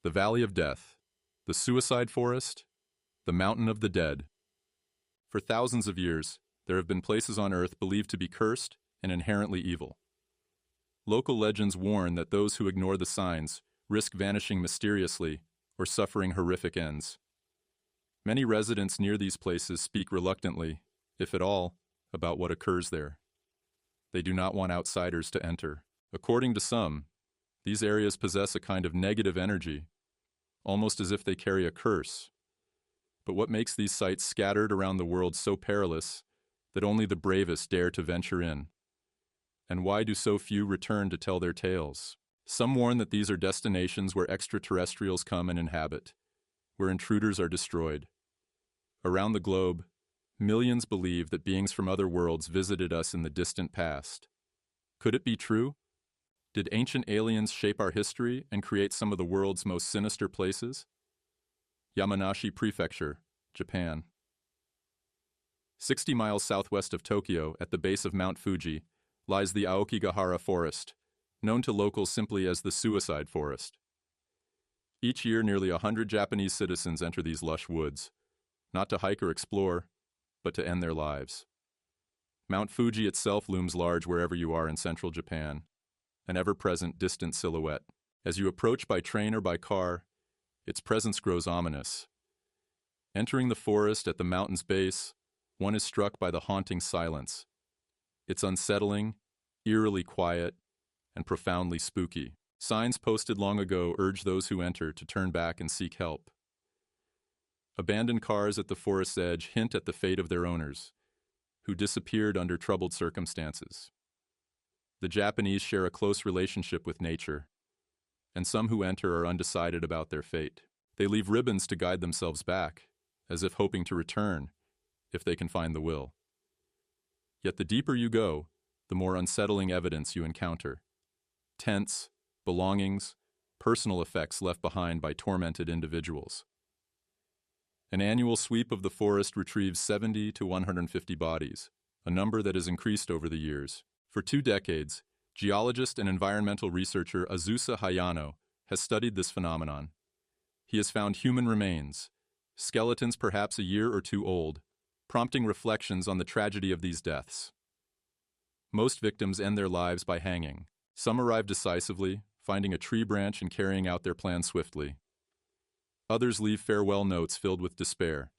the Valley of Death, the Suicide Forest, the Mountain of the Dead. For thousands of years, there have been places on Earth believed to be cursed and inherently evil. Local legends warn that those who ignore the signs risk vanishing mysteriously or suffering horrific ends. Many residents near these places speak reluctantly, if at all, about what occurs there. They do not want outsiders to enter. According to some, these areas possess a kind of negative energy, almost as if they carry a curse. But what makes these sites scattered around the world so perilous that only the bravest dare to venture in? And why do so few return to tell their tales? Some warn that these are destinations where extraterrestrials come and inhabit, where intruders are destroyed. Around the globe, millions believe that beings from other worlds visited us in the distant past. Could it be true? Did ancient aliens shape our history and create some of the world's most sinister places? Yamanashi Prefecture, Japan. 60 miles southwest of Tokyo, at the base of Mount Fuji, lies the Aokigahara Forest, known to locals simply as the Suicide Forest. Each year, nearly 100 Japanese citizens enter these lush woods, not to hike or explore, but to end their lives. Mount Fuji itself looms large wherever you are in central Japan, an ever-present distant silhouette. As you approach by train or by car, its presence grows ominous. Entering the forest at the mountain's base, one is struck by the haunting silence. It's unsettling, eerily quiet, and profoundly spooky. Signs posted long ago urge those who enter to turn back and seek help. Abandoned cars at the forest's edge hint at the fate of their owners, who disappeared under troubled circumstances. The Japanese share a close relationship with nature, and some who enter are undecided about their fate. They leave ribbons to guide themselves back, as if hoping to return, if they can find the will. Yet the deeper you go, the more unsettling evidence you encounter. Tents, belongings, personal effects left behind by tormented individuals. An annual sweep of the forest retrieves 70 to 150 bodies, a number that has increased over the years. For 2 decades, geologist and environmental researcher Azusa Hayano has studied this phenomenon. He has found human remains, skeletons perhaps a year or 2 old, prompting reflections on the tragedy of these deaths. Most victims end their lives by hanging. Some arrive decisively, finding a tree branch and carrying out their plan swiftly. Others leave farewell notes filled with despair.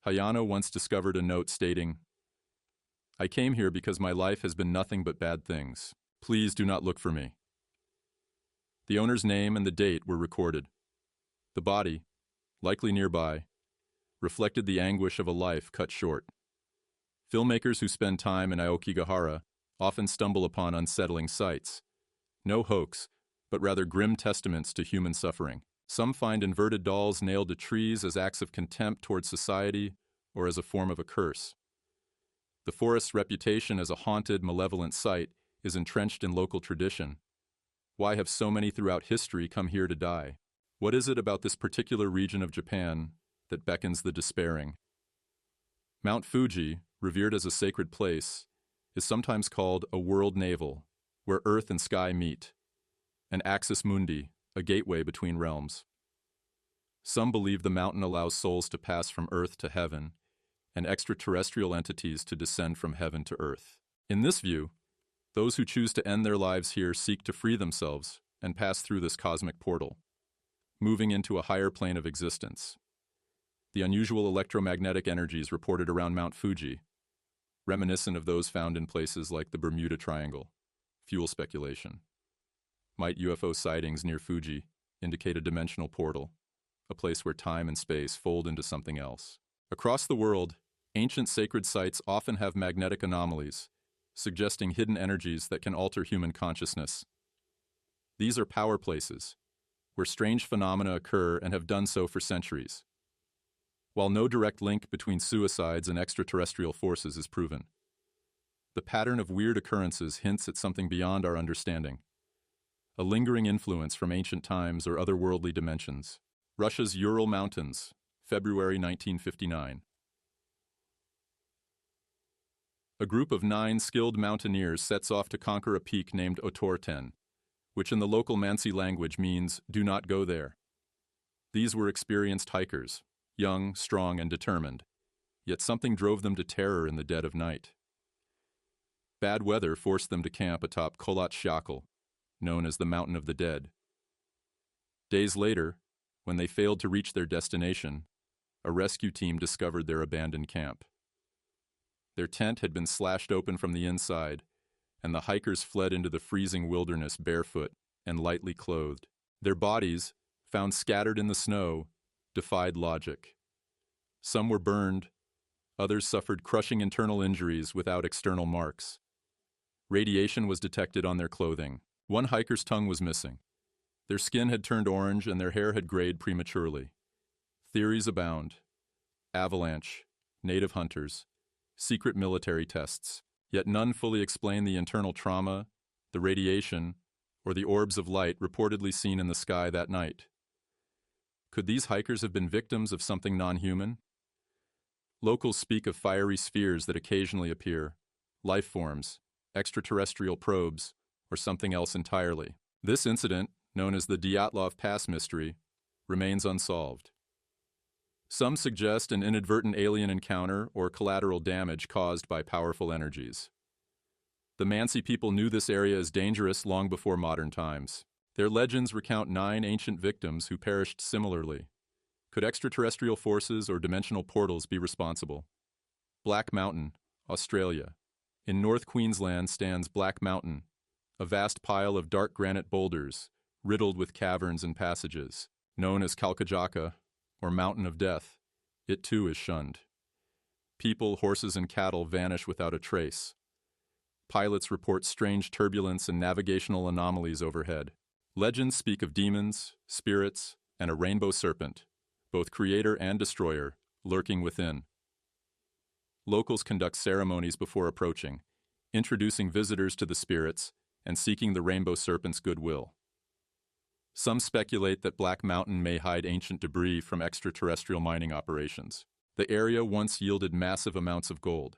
Hayano once discovered a note stating, "I came here because my life has been nothing but bad things. Please do not look for me." The owner's name and the date were recorded. The body, likely nearby, reflected the anguish of a life cut short. Filmmakers who spend time in Aokigahara often stumble upon unsettling sights. No hoax, but rather grim testaments to human suffering. Some find inverted dolls nailed to trees as acts of contempt towards society or as a form of a curse. The forest's reputation as a haunted, malevolent site is entrenched in local tradition. Why have so many throughout history come here to die? What is it about this particular region of Japan that beckons the despairing? Mount Fuji, revered as a sacred place, is sometimes called a world navel, where earth and sky meet, an axis mundi, a gateway between realms. Some believe the mountain allows souls to pass from earth to heaven, and extraterrestrial entities to descend from heaven to earth. In this view, those who choose to end their lives here seek to free themselves and pass through this cosmic portal, moving into a higher plane of existence. The unusual electromagnetic energies reported around Mount Fuji, reminiscent of those found in places like the Bermuda Triangle, fuel speculation. Might UFO sightings near Fuji indicate a dimensional portal, a place where time and space fold into something else? Across the world, ancient sacred sites often have magnetic anomalies, suggesting hidden energies that can alter human consciousness. These are power places, where strange phenomena occur and have done so for centuries. While no direct link between suicides and extraterrestrial forces is proven, the pattern of weird occurrences hints at something beyond our understanding, a lingering influence from ancient times or otherworldly dimensions. Russia's Ural Mountains, February 1959. A group of 9 skilled mountaineers sets off to conquer a peak named Otorten, which in the local Mansi language means, "do not go there." These were experienced hikers, young, strong, and determined, yet something drove them to terror in the dead of night. Bad weather forced them to camp atop Kholat Syakhl, known as the Mountain of the Dead. Days later, when they failed to reach their destination, a rescue team discovered their abandoned camp. Their tent had been slashed open from the inside, and the hikers fled into the freezing wilderness barefoot and lightly clothed. Their bodies, found scattered in the snow, defied logic. Some were burned, others suffered crushing internal injuries without external marks. Radiation was detected on their clothing. One hiker's tongue was missing. Their skin had turned orange and their hair had grayed prematurely. Theories abound. Avalanche, native hunters, secret military tests, yet none fully explain the internal trauma, the radiation, or the orbs of light reportedly seen in the sky that night. Could these hikers have been victims of something non-human? Locals speak of fiery spheres that occasionally appear, life forms, extraterrestrial probes, or something else entirely. This incident, known as the Dyatlov Pass mystery, remains unsolved. Some suggest an inadvertent alien encounter or collateral damage caused by powerful energies. The Mansi people knew this area as dangerous long before modern times. Their legends recount 9 ancient victims who perished similarly. Could extraterrestrial forces or dimensional portals be responsible? Black Mountain, Australia. In North Queensland stands Black Mountain, a vast pile of dark granite boulders, riddled with caverns and passages. Known as Kalkajaka, or Mountain of Death, it too is shunned. People, horses, and cattle vanish without a trace. Pilots report strange turbulence and navigational anomalies overhead. Legends speak of demons, spirits, and a rainbow serpent, both creator and destroyer, lurking within. Locals conduct ceremonies before approaching, introducing visitors to the spirits and seeking the rainbow serpent's goodwill. Some speculate that Black Mountain may hide ancient debris from extraterrestrial mining operations. The area once yielded massive amounts of gold.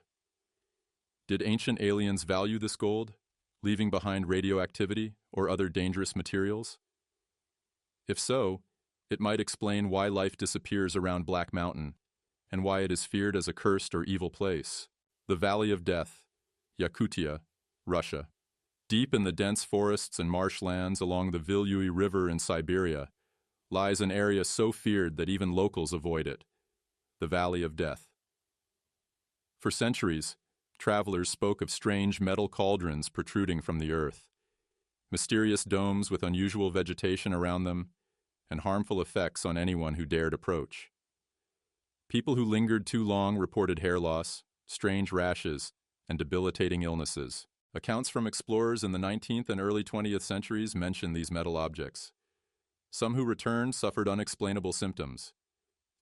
Did ancient aliens value this gold, leaving behind radioactivity or other dangerous materials? If so, it might explain why life disappears around Black Mountain and why it is feared as a cursed or evil place. The Valley of Death, Yakutia, Russia. Deep in the dense forests and marshlands along the Vilyui River in Siberia lies an area so feared that even locals avoid it, the Valley of Death. For centuries, travelers spoke of strange metal cauldrons protruding from the earth, mysterious domes with unusual vegetation around them, and harmful effects on anyone who dared approach. People who lingered too long reported hair loss, strange rashes, and debilitating illnesses. Accounts from explorers in the 19th and early 20th centuries mention these metal objects. Some who returned suffered unexplainable symptoms.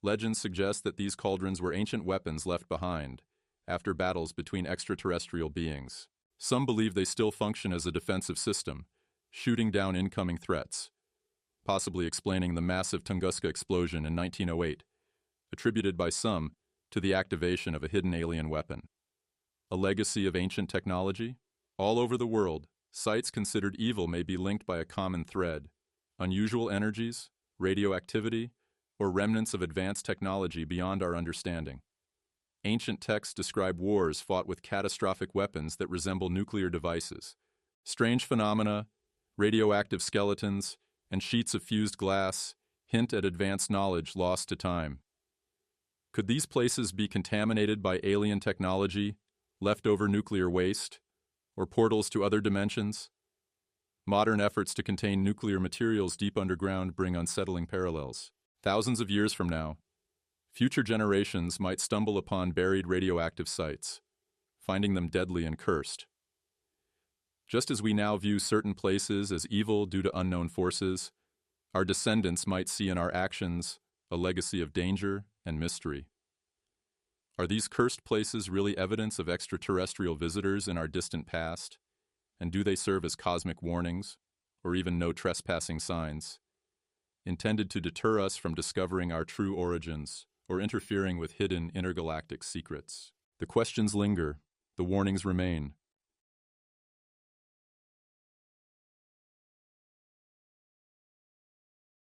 Legends suggest that these cauldrons were ancient weapons left behind after battles between extraterrestrial beings. Some believe they still function as a defensive system, shooting down incoming threats, possibly explaining the massive Tunguska explosion in 1908, attributed by some to the activation of a hidden alien weapon. A legacy of ancient technology? All over the world, sites considered evil may be linked by a common thread: unusual energies, radioactivity, or remnants of advanced technology beyond our understanding. Ancient texts describe wars fought with catastrophic weapons that resemble nuclear devices. Strange phenomena, radioactive skeletons, and sheets of fused glass hint at advanced knowledge lost to time. Could these places be contaminated by alien technology, leftover nuclear waste, or portals to other dimensions? Modern efforts to contain nuclear materials deep underground bring unsettling parallels. Thousands of years from now, future generations might stumble upon buried radioactive sites, finding them deadly and cursed. Just as we now view certain places as evil due to unknown forces, our descendants might see in our actions a legacy of danger and mystery. Are these cursed places really evidence of extraterrestrial visitors in our distant past? And do they serve as cosmic warnings, or even no trespassing signs, intended to deter us from discovering our true origins or interfering with hidden intergalactic secrets? The questions linger, the warnings remain,